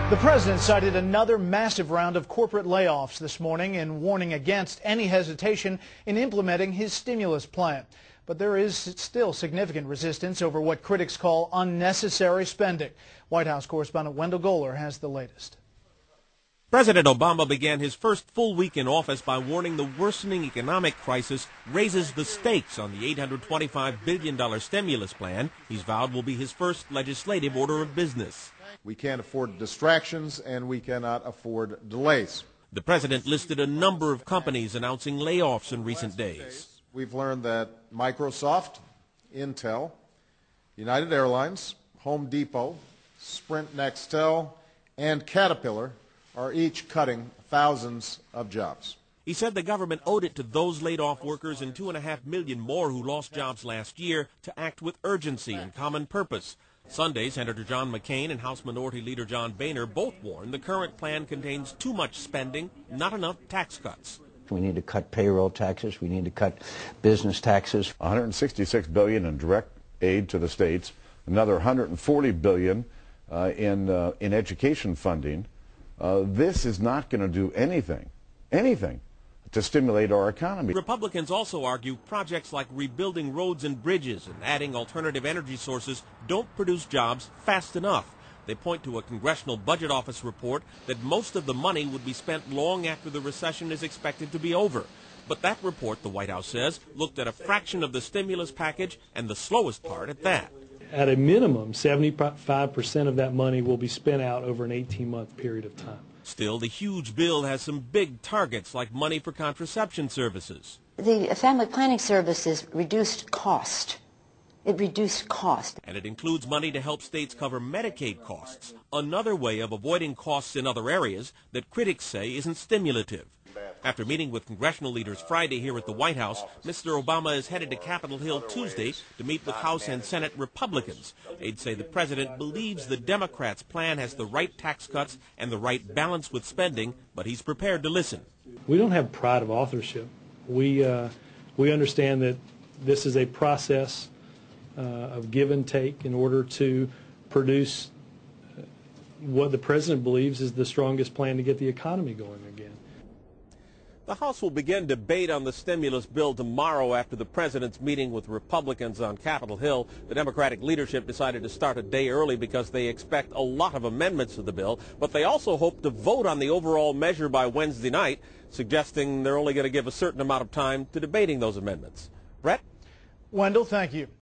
The president cited another massive round of corporate layoffs this morning in warning against any hesitation in implementing his stimulus plan. But there is still significant resistance over what critics call unnecessary spending. White House correspondent Wendell Goler has the latest. President Obama began his first full week in office by warning the worsening economic crisis raises the stakes on the $825 billion stimulus plan he's vowed will be his first legislative order of business. We can't afford distractions, and we cannot afford delays. The president listed a number of companies announcing layoffs in recent days. We've learned that Microsoft, Intel, United Airlines, Home Depot, Sprint Nextel, and Caterpillar are each cutting thousands of jobs. He said the government owed it to those laid-off workers and 2.5 million more who lost jobs last year to act with urgency and common purpose. Sunday, Senator John McCain and House Minority Leader John Boehner both warned the current plan contains too much spending, not enough tax cuts. We need to cut payroll taxes. We need to cut business taxes. $166 billion in direct aid to the states, another $140 billion in education funding. This is not going to do anything to stimulate our economy. Republicans also argue projects like rebuilding roads and bridges and adding alternative energy sources don't produce jobs fast enough. They point to a Congressional Budget Office report that most of the money would be spent long after the recession is expected to be over. But that report, the White House says, looked at a fraction of the stimulus package, and the slowest part at that. At a minimum, 75% of that money will be spent out over an 18-month period of time. Still, the huge bill has some big targets like money for contraception services. The family planning services reduced cost. It reduced cost. And it includes money to help states cover Medicaid costs, another way of avoiding costs in other areas that critics say isn't stimulative. After meeting with congressional leaders Friday here at the White House, Mr. Obama is headed to Capitol Hill Tuesday to meet with House and Senate Republicans. They'd say the president believes the Democrats' plan has the right tax cuts and the right balance with spending, but he's prepared to listen. We don't have pride of authorship. We understand that this is a process of give and take in order to produce what the president believes is the strongest plan to get the economy going again. The House will begin debate on the stimulus bill tomorrow after the president's meeting with Republicans on Capitol Hill. The Democratic leadership decided to start a day early because they expect a lot of amendments to the bill, but they also hope to vote on the overall measure by Wednesday night, suggesting they're only going to give a certain amount of time to debating those amendments. Brett? Wendell, thank you.